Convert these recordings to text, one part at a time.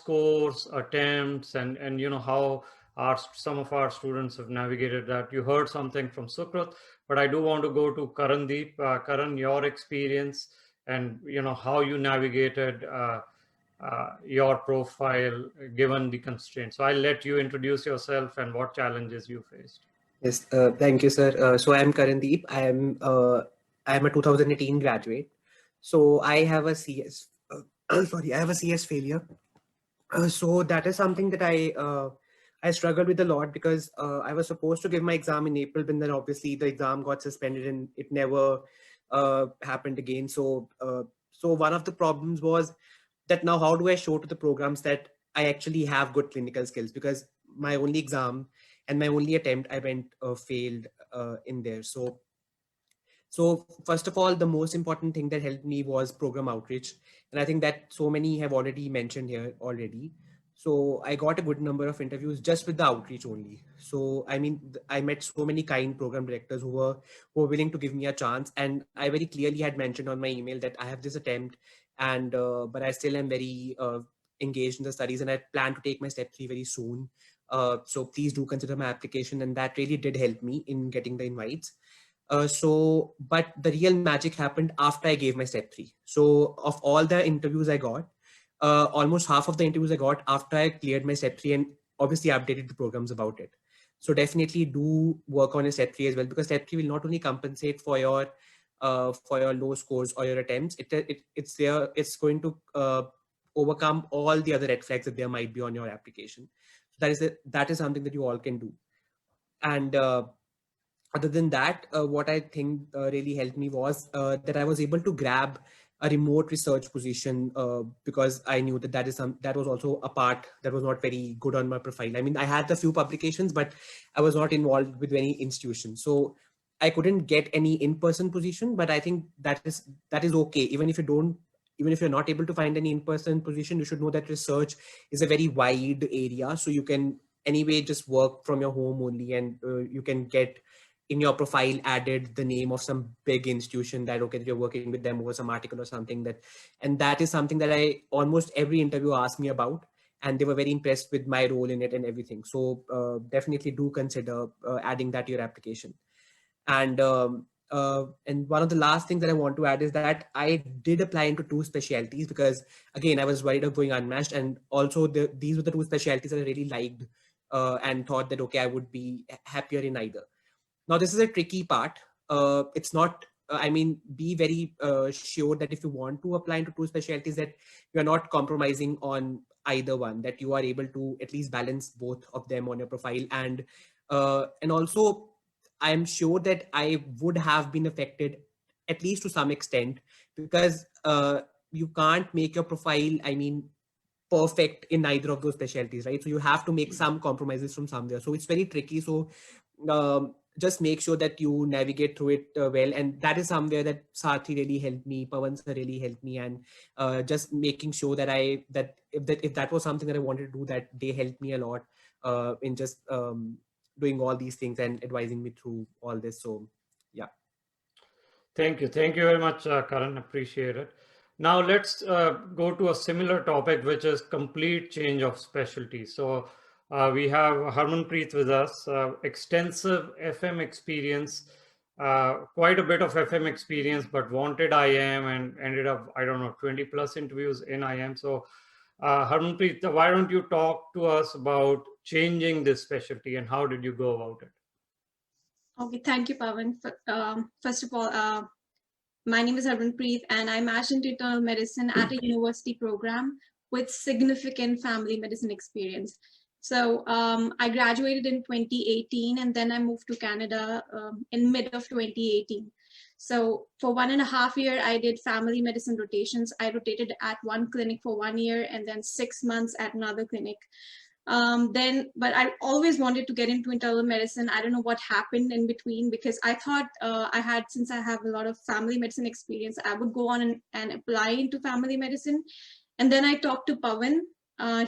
scores, attempts, and how some of our students have navigated that. You heard something from Sukrit, but I do want to go to Karandeep. Karan, your experience and how you navigated your profile given the constraints. So I'll let you introduce yourself and what challenges you faced. Yes, thank you, sir. So I'm Karandeep. I'm a 2018 graduate. So I have a CS. Sorry, I have a CS failure. So that is something that I struggled with a lot because I was supposed to give my exam in April, but then obviously the exam got suspended and it never happened again. So one of the problems was that now how do I show to the programs that I actually have good clinical skills, because my only exam and my only attempt I went failed in there. So first of all, the most important thing that helped me was program outreach. And I think that so many have already mentioned here already. So I got a good number of interviews just with the outreach only. So I mean, I met so many kind program directors who were willing to give me a chance. And I very clearly had mentioned on my email that I have this attempt, and but I still am very engaged in the studies, and I plan to take my step 3 very soon. So please do consider my application, and that really did help me in getting the invites. But the real magic happened after I gave my step 3. So of all the interviews I got, almost half of the interviews I got after I cleared my step 3 and obviously updated the programs about it. So definitely do work on your step 3 as well, because step 3 will not only compensate for your low scores or your attempts. It's going to overcome all the other red flags that there might be on your application. So that is something that you all can do. And other than that, what I think really helped me was that I was able to grab a remote research position because I knew that was also a part that was not very good on my profile. I mean, I had a few publications, but I was not involved with any institution. So I couldn't get any in-person position, but I think that is okay. Even if you're not able to find any in-person position, you should know that research is a very wide area. So you can anyway just work from your home only, and you can get in your profile added the name of some big institution that okay, that you're working with them over some article or something, and that is something that I almost every interview asked me about, and they were very impressed with my role in it and everything. So definitely do consider adding that to your application. And one of the last things that I want to add is that I did apply into 2 specialties because again I was worried of going unmatched, and also these were the 2 specialties that I really liked and thought that okay, I would be happier in either. Now, this is a tricky part. It's not, I mean, be very sure that if you want to apply into 2 specialties, that you're not compromising on either one, that you are able to at least balance both of them on your profile. And also, I'm sure that I would have been affected at least to some extent, because you can't make your profile, I mean, perfect in neither of those specialties, right? So you have to make some compromises from somewhere. So it's very tricky. So just make sure that you navigate through it well, and that is somewhere that Sarthi really helped me, Pawan sir really helped me, and just making sure that if that was something that I wanted to do, that they helped me a lot in just doing all these things and advising me through all this. So yeah. Thank you very much, Karan. Appreciate it. Now let's go to a similar topic, which is complete change of specialty. So we have Harmanpreet with us, extensive FM experience, quite a bit of FM experience, but wanted IM and ended up, I don't know, 20 plus interviews in IM. So Harmanpreet, why don't you talk to us about changing this specialty and how did you go about it? Okay, thank you, Pawan. First of all, my name is Harmanpreet, and I matched into internal medicine at a university program with significant family medicine experience. So I graduated in 2018, and then I moved to Canada in mid of 2018. So for 1.5 years, I did family medicine rotations. I rotated at one clinic for 1 year and then 6 months at another clinic. But I always wanted to get into internal medicine. I don't know what happened in between, because I thought since I have a lot of family medicine experience, I would go on and apply into family medicine. And then I talked to Pawan.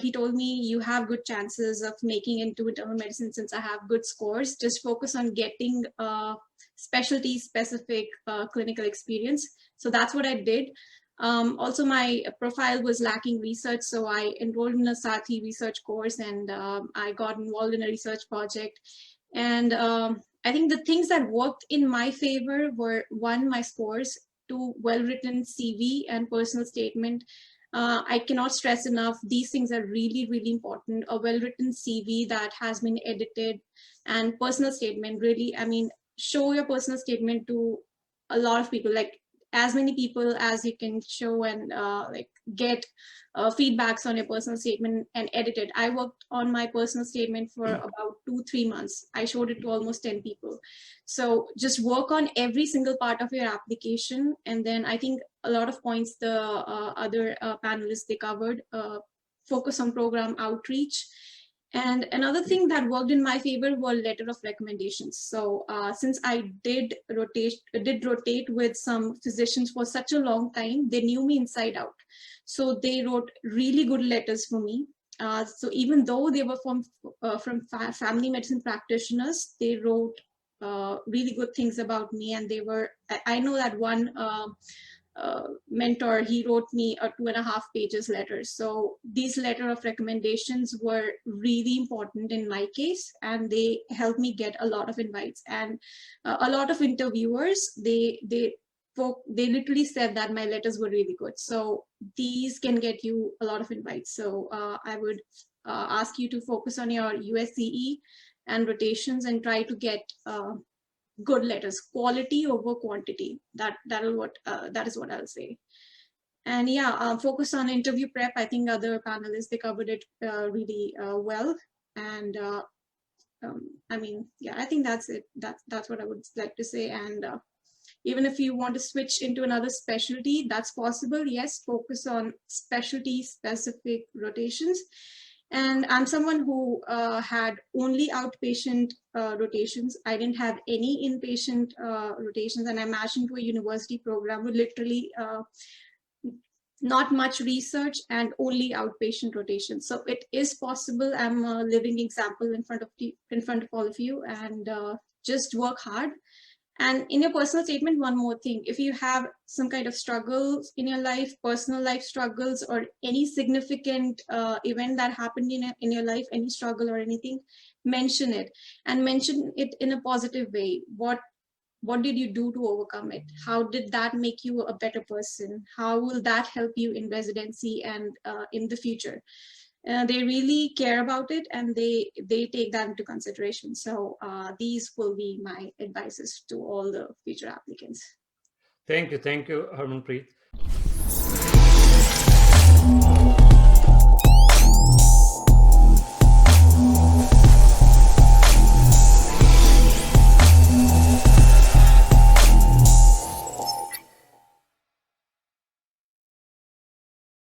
He told me, you have good chances of making into internal medicine since I have good scores. Just focus on getting specialty specific clinical experience. So that's what I did. Also, my profile was lacking research, so I enrolled in a Sarthi research course, and I got involved in a research project. And I think the things that worked in my favor were, one, my scores, two, well-written CV and personal statement. I cannot stress enough, these things are really, really important. A well-written CV that has been edited, and personal statement, really, I mean, show your personal statement to a lot of people, like as many people as you can show, and like get feedbacks on your personal statement and edit it. I worked on my personal statement for about 2-3 months. I showed it to almost 10 people. So just work on every single part of your application. And then I think a lot of points the other panelists, they covered, focus on program outreach. And another thing that worked in my favor were letter of recommendations. So since I did rotate with some physicians for such a long time, they knew me inside out. So they wrote really good letters for me. So even though they were from family medicine practitioners, they wrote really good things about me. And they were, I know that one mentor, he wrote me a 2.5 pages letter. So these letter of recommendations were really important in my case, and they helped me get a lot of invites. And a lot of interviewers, they literally said that my letters were really good. So these can get you a lot of invites. So I would ask you to focus on your USCE and rotations, and try to get good letters, quality over quantity. That is what I'll say. And yeah, focus on interview prep. I think other panelists, they covered it really well. And I mean, yeah, I think that's it. That's what I would like to say. And even if you want to switch into another specialty, that's possible. Yes, focus on specialty specific rotations. And I'm someone who had only outpatient rotations. I didn't have any inpatient rotations, and I matched into a university program with literally not much research and only outpatient rotations. So it is possible. I'm a living example in front of all of you, and just work hard. And in your personal statement, one more thing, if you have some kind of struggles in your life, personal life struggles, or any significant event that happened in your life, any struggle or anything, mention it, and mention it in a positive way. What did you do to overcome it? How did that make you a better person? How will that help you in residency and in the future? They really care about it, and they take that into consideration. So these will be my advices to all the future applicants. Thank you, Harmanpreet.